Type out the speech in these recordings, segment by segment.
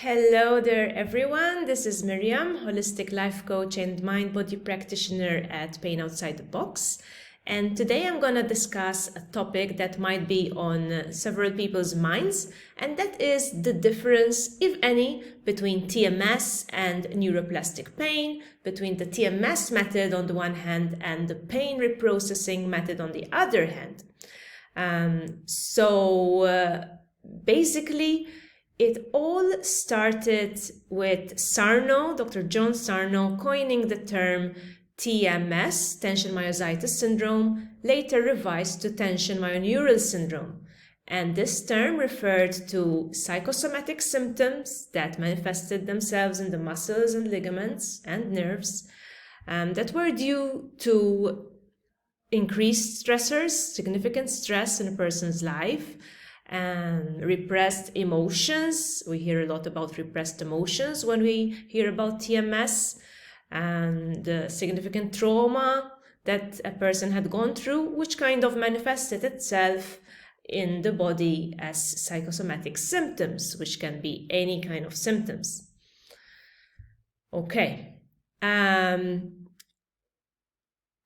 Hello there everyone, this is Miriam, holistic life coach and mind-body practitioner at Pain Outside the Box. And today I'm going to discuss a topic that might be on several people's minds, and that is the difference, if any, between TMS and neuroplastic pain, between the TMS method on the one hand and the pain reprocessing method on the other hand. Basically, it all started with Sarno, Dr. John Sarno, coining the term TMS, tension myositis syndrome, later revised to tension myoneural syndrome. And this term referred to psychosomatic symptoms that manifested themselves in the muscles and ligaments and nerves that were due to increased stressors, significant stress in a person's life, and repressed emotions. We hear a lot about repressed emotions when we hear about TMS, and significant trauma that a person had gone through, which kind of manifested itself in the body as psychosomatic symptoms, which can be any kind of symptoms. Okay.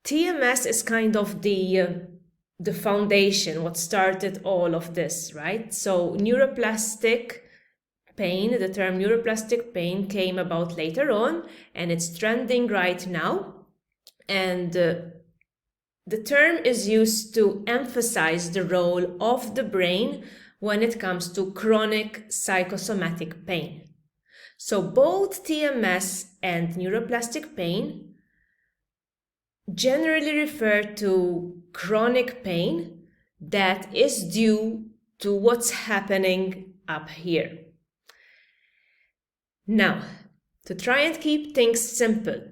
TMS is kind of the foundation, what started all of this, right? So neuroplastic pain, the term neuroplastic pain came about later on, and it's trending right now. And the term is used to emphasize the role of the brain when it comes to chronic psychosomatic pain. So both TMS and neuroplastic pain generally refer to chronic pain that is due to what's happening up here. Now, to try and keep things simple,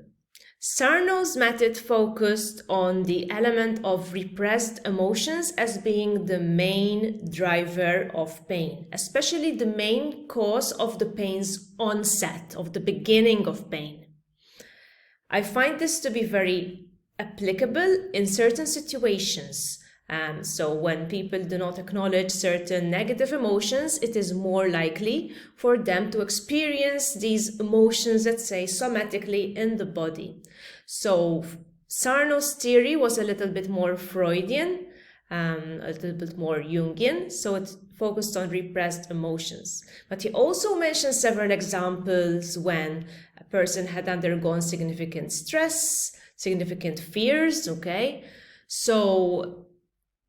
Sarno's method focused on the element of repressed emotions as being the main driver of pain, especially the main cause of the pain's onset, of the beginning of pain. I find this to be very applicable in certain situations. So when people do not acknowledge certain negative emotions, it is more likely for them to experience these emotions, let's say, somatically in the body. So Sarno's theory was a little bit more Freudian, a little bit more Jungian, so it focused on repressed emotions. But he also mentioned several examples when a person had undergone significant stress, significant fears, okay? So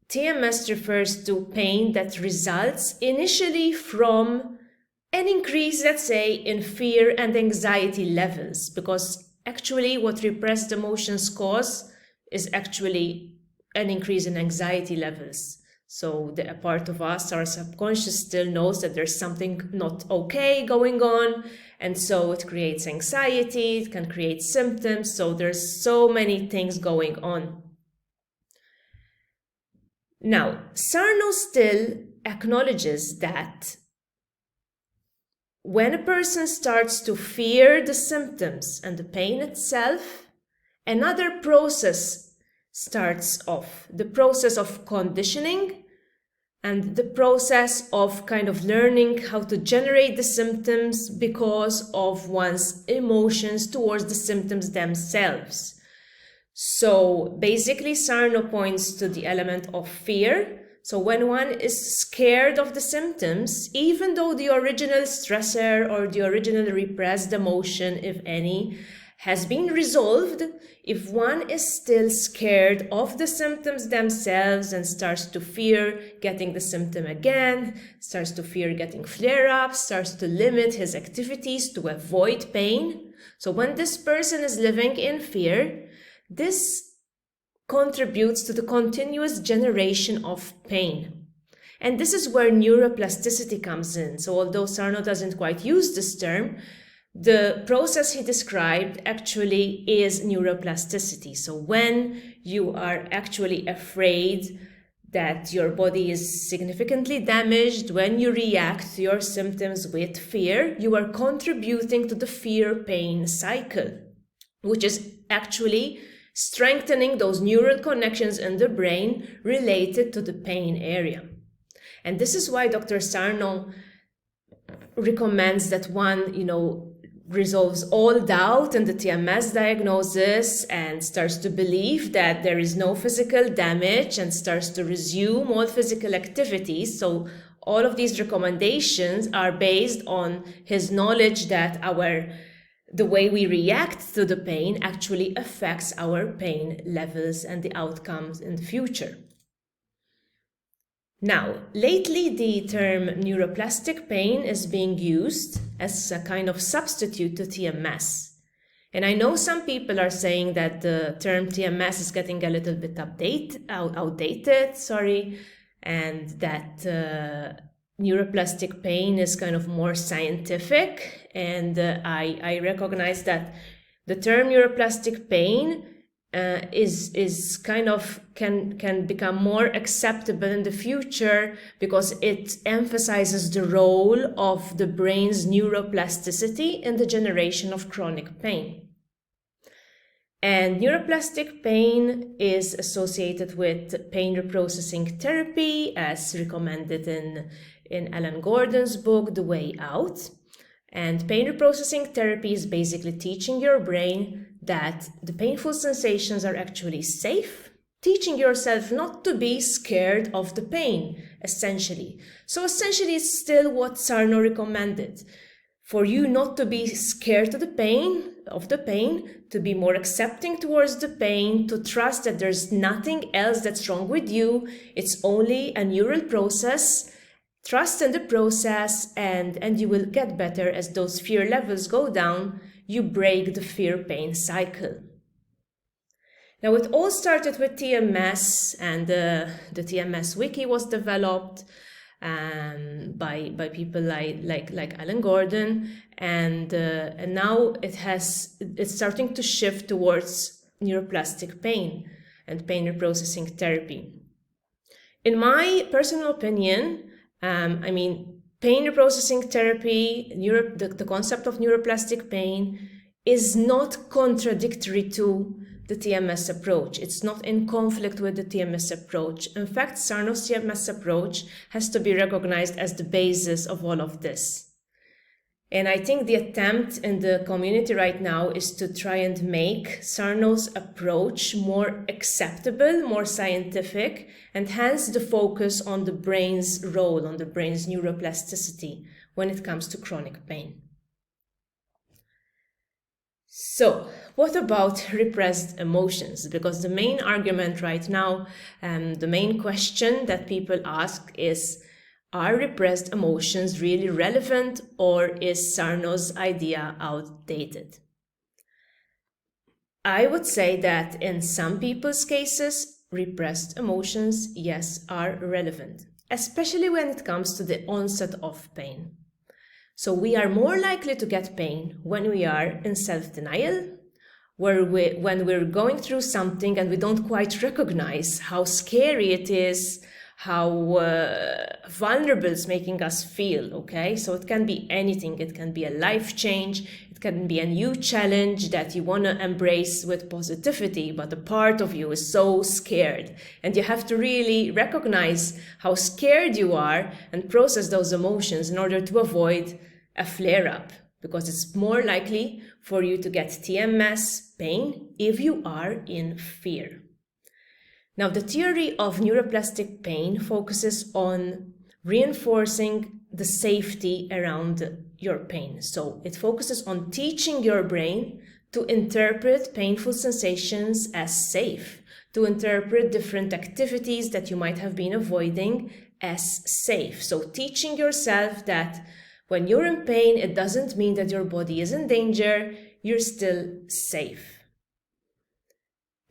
TMS refers to pain that results initially from an increase, let's say, in fear and anxiety levels, because actually what repressed emotions cause is actually an increase in anxiety levels. So a part of us, our subconscious, still knows that there's something not okay going on, and so it creates anxiety, it can create symptoms, so there's so many things going on. Now, Sarno still acknowledges that when a person starts to fear the symptoms and the pain itself, another process starts off, the process of conditioning and the process of kind of learning how to generate the symptoms because of one's emotions towards the symptoms themselves. So basically, Sarno points to the element of fear. So when one is scared of the symptoms, even though the original stressor or the original repressed emotion, if any, has been resolved, if one is still scared of the symptoms themselves and starts to fear getting the symptom again, starts to fear getting flare-ups, starts to limit his activities to avoid pain. So when this person is living in fear, this contributes to the continuous generation of pain. And this is where neuroplasticity comes in. So although Sarno doesn't quite use this term, the process he described actually is neuroplasticity. So when you are actually afraid that your body is significantly damaged, when you react to your symptoms with fear, you are contributing to the fear-pain cycle, which is actually strengthening those neural connections in the brain related to the pain area. And this is why Dr. Sarno recommends that one, resolves all doubt in the TMS diagnosis and starts to believe that there is no physical damage and starts to resume all physical activities. So all of these recommendations are based on his knowledge that the way we react to the pain actually affects our pain levels and the outcomes in the future. Now, lately the term neuroplastic pain is being used as a kind of substitute to TMS. And I know some people are saying that the term TMS is getting a little bit outdated, and that neuroplastic pain is kind of more scientific. And I recognize that the term neuroplastic pain is kind of can become more acceptable in the future because it emphasizes the role of the brain's neuroplasticity in the generation of chronic pain. And neuroplastic pain is associated with pain reprocessing therapy, as recommended in Alan Gordon's book, The Way Out. And pain reprocessing therapy is basically teaching your brain that the painful sensations are actually safe, teaching yourself not to be scared of the pain, essentially. So essentially, it's still what Sarno recommended. For you not to be scared of the pain, to be more accepting towards the pain, to trust that there's nothing else that's wrong with you, it's only a neural process. Trust in the process and you will get better as those fear levels go down. You break the fear-pain cycle. Now, it all started with TMS, and the TMS wiki was developed by people like Alan Gordon, and now it's starting to shift towards neuroplastic pain and pain reprocessing therapy. In my personal opinion, pain reprocessing therapy, the concept of neuroplastic pain is not contradictory to the TMS approach. It's not in conflict with the TMS approach. In fact, Sarno's TMS approach has to be recognized as the basis of all of this. And I think the attempt in the community right now is to try and make Sarno's approach more acceptable, more scientific, and hence the focus on the brain's role, on the brain's neuroplasticity when it comes to chronic pain. So, what about repressed emotions? Because the main argument right now, the main question that people ask is, are repressed emotions really relevant, or is Sarno's idea outdated? I would say that in some people's cases, repressed emotions, yes, are relevant, especially when it comes to the onset of pain. So we are more likely to get pain when we are in self-denial, when we're going through something and we don't quite recognize how scary it is, how vulnerable it's making us feel, okay? So it can be anything. It can be a life change. It can be a new challenge that you want to embrace with positivity, but a part of you is so scared. And you have to really recognize how scared you are and process those emotions in order to avoid a flare-up, because it's more likely for you to get TMS pain if you are in fear. Now, the theory of neuroplastic pain focuses on reinforcing the safety around your pain. So it focuses on teaching your brain to interpret painful sensations as safe, to interpret different activities that you might have been avoiding as safe. So teaching yourself that when you're in pain, it doesn't mean that your body is in danger, you're still safe.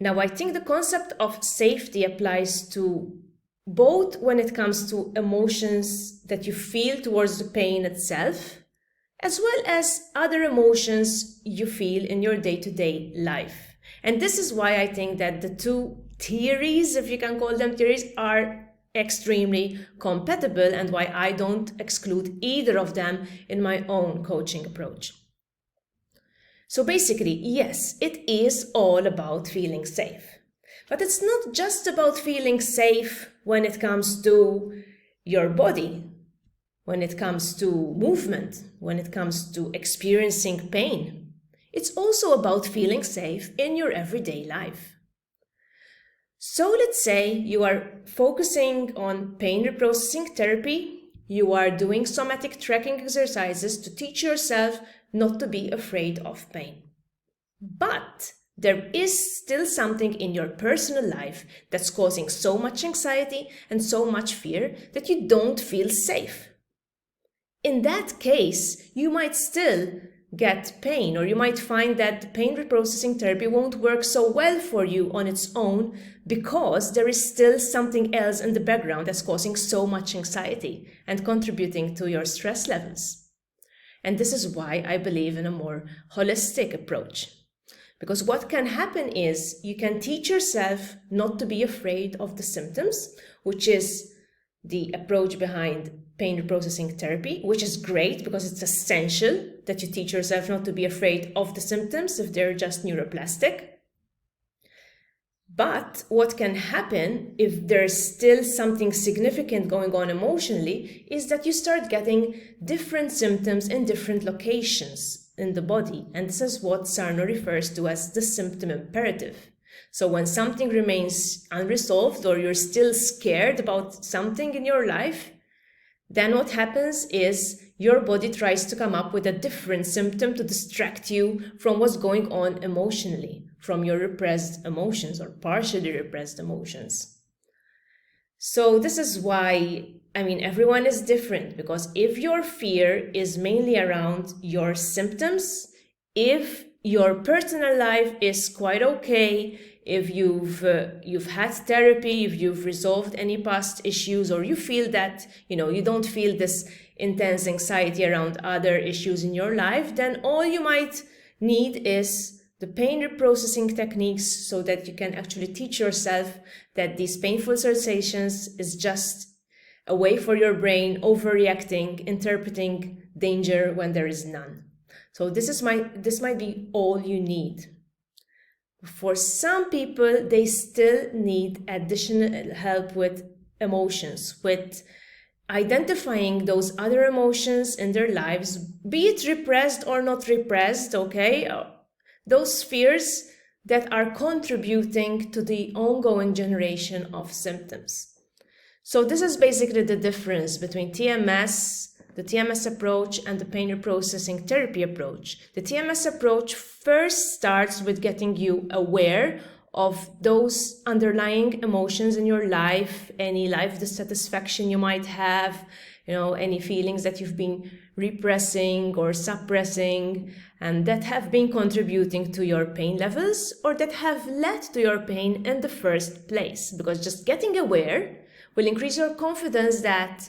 Now, I think the concept of safety applies to both when it comes to emotions that you feel towards the pain itself, as well as other emotions you feel in your day-to-day life. And this is why I think that the two theories, if you can call them theories, are extremely compatible, and why I don't exclude either of them in my own coaching approach. So basically, yes, it is all about feeling safe. But it's not just about feeling safe when it comes to your body. when it comes to movement, when it comes to experiencing pain. It's also about feeling safe in your everyday life. So let's say you are focusing on pain reprocessing therapy. You are doing somatic tracking exercises to teach yourself not to be afraid of pain. But there is still something in your personal life that's causing so much anxiety and so much fear that you don't feel safe. In that case, you might still get pain, or you might find that the pain reprocessing therapy won't work so well for you on its own because there is still something else in the background that's causing so much anxiety and contributing to your stress levels. And this is why I believe in a more holistic approach. Because what can happen is you can teach yourself not to be afraid of the symptoms, which is the approach behind pain reprocessing therapy, which is great because it's essential that you teach yourself not to be afraid of the symptoms if they're just neuroplastic. But what can happen if there's still something significant going on emotionally is that you start getting different symptoms in different locations in the body. And this is what Sarno refers to as the symptom imperative. So when something remains unresolved or you're still scared about something in your life, then what happens is your body tries to come up with a different symptom to distract you from what's going on emotionally, from your repressed emotions or partially repressed emotions. So this is why, everyone is different, because if your fear is mainly around your symptoms, if your personal life is quite okay, if you've had therapy, if you've resolved any past issues, or you feel that, you don't feel this intense anxiety around other issues in your life, then all you might need is the pain reprocessing techniques so that you can actually teach yourself that these painful sensations is just a way for your brain overreacting, interpreting danger when there is none. So this might be all you need. For some people, they still need additional help with emotions, with identifying those other emotions in their lives, be it repressed or not repressed, okay? Those fears that are contributing to the ongoing generation of symptoms. So this is basically the difference between TMS, the TMS approach, and the pain reprocessing therapy approach. The TMS approach first starts with getting you aware of those underlying emotions in your life, any life dissatisfaction you might have, any feelings that you've been repressing or suppressing and that have been contributing to your pain levels or that have led to your pain in the first place. Because just getting aware will increase your confidence that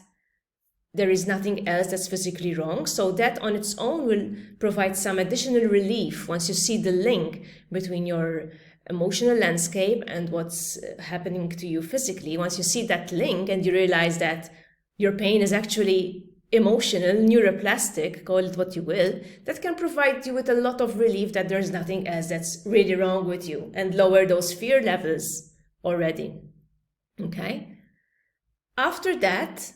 there is nothing else that's physically wrong. So that on its own will provide some additional relief once you see the link between your emotional landscape and what's happening to you physically. Once you see that link and you realize that your pain is actually emotional, neuroplastic, call it what you will, that can provide you with a lot of relief that there's nothing else that's really wrong with you and lower those fear levels already. Okay? After that,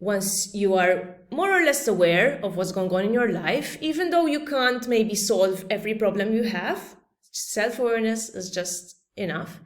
once you are more or less aware of what's going on in your life, even though you can't maybe solve every problem you have, self-awareness is just enough,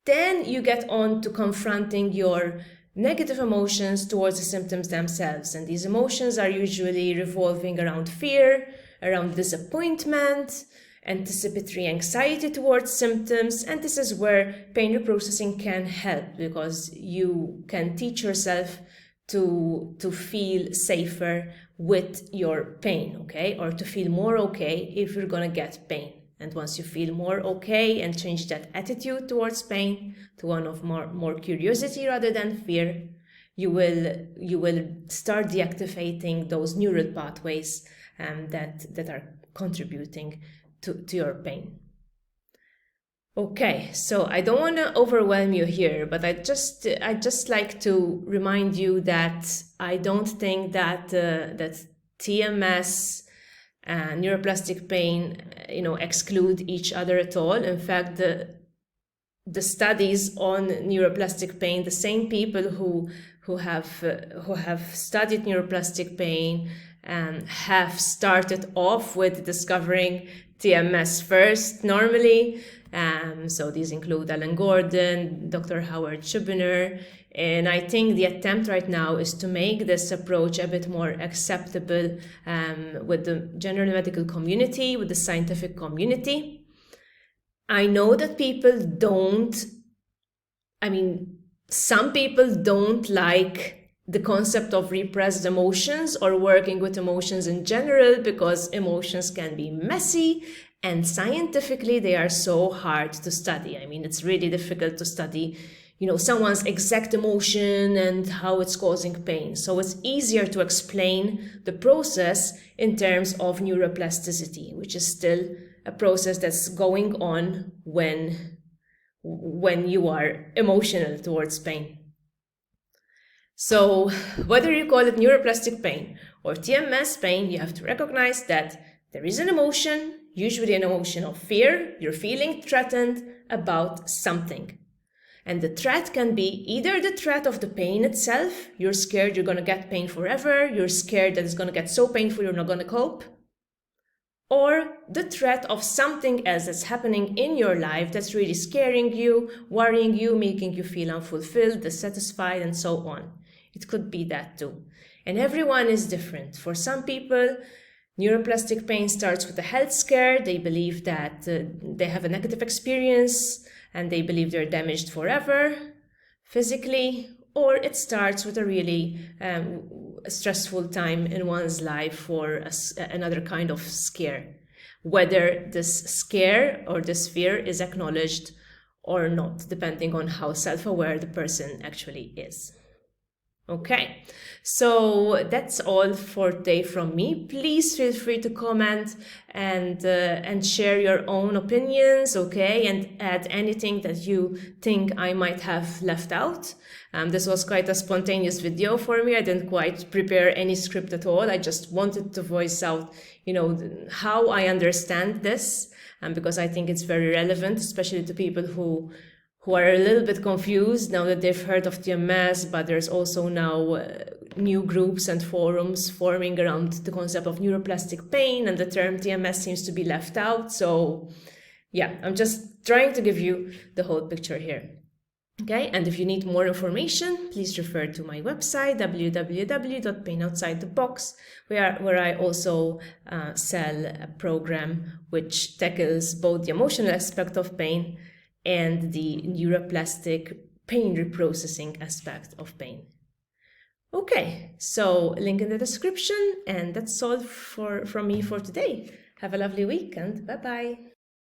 then you get on to confronting your negative emotions towards the symptoms themselves. And these emotions are usually revolving around fear, around disappointment, anticipatory anxiety towards symptoms. And this is where pain reprocessing can help, because you can teach yourself to feel safer with your pain, okay? Or to feel more okay if you're gonna get pain. And once you feel more okay and change that attitude towards pain to one of more curiosity rather than fear, you will start deactivating those neural pathways that are contributing to your pain. Okay, so I don't want to overwhelm you here, but I just like to remind you that I don't think that that TMS and neuroplastic pain, exclude each other at all. In fact, the studies on neuroplastic pain, the same people who have studied neuroplastic pain and have started off with discovering TMS first normally. So these include Alan Gordon, Dr. Howard Schubiner, and I think the attempt right now is to make this approach a bit more acceptable with the general medical community, with the scientific community. I know that some people don't like the concept of repressed emotions or working with emotions in general because emotions can be messy and scientifically they are so hard to study. I mean, it's really difficult to study, someone's exact emotion and how it's causing pain. So it's easier to explain the process in terms of neuroplasticity, which is still a process that's going on when you are emotional towards pain. So whether you call it neuroplastic pain or TMS pain, you have to recognize that there is an emotion, usually an emotion of fear. You're feeling threatened about something. And the threat can be either the threat of the pain itself. You're scared you're going to get pain forever. You're scared that it's going to get so painful you're not going to cope. Or the threat of something else that's happening in your life that's really scaring you, worrying you, making you feel unfulfilled, dissatisfied, and so on. It could be that too. And everyone is different. For some people, neuroplastic pain starts with a health scare. They believe that they have a negative experience and they believe they're damaged forever, physically, or it starts with a really stressful time in one's life or another kind of scare, whether this scare or this fear is acknowledged or not, depending on how self-aware the person actually is. Okay, so that's all for today from me. Please feel free to comment and share your own opinions, okay, and add anything that you think I might have left out. This was quite a spontaneous video for me. I didn't quite prepare any script at all. I just wanted to voice out, how I understand this, because I think it's very relevant, especially to people who are a little bit confused now that they've heard of TMS, but there's also now new groups and forums forming around the concept of neuroplastic pain, and the term TMS seems to be left out. So yeah, I'm just trying to give you the whole picture here. Okay, and if you need more information, please refer to my website, www.painoutsidethebox, where I also sell a program which tackles both the emotional aspect of pain and the neuroplastic pain reprocessing aspect of pain. Okay, so link in the description, and that's all from me for today. Have a lovely week and bye-bye.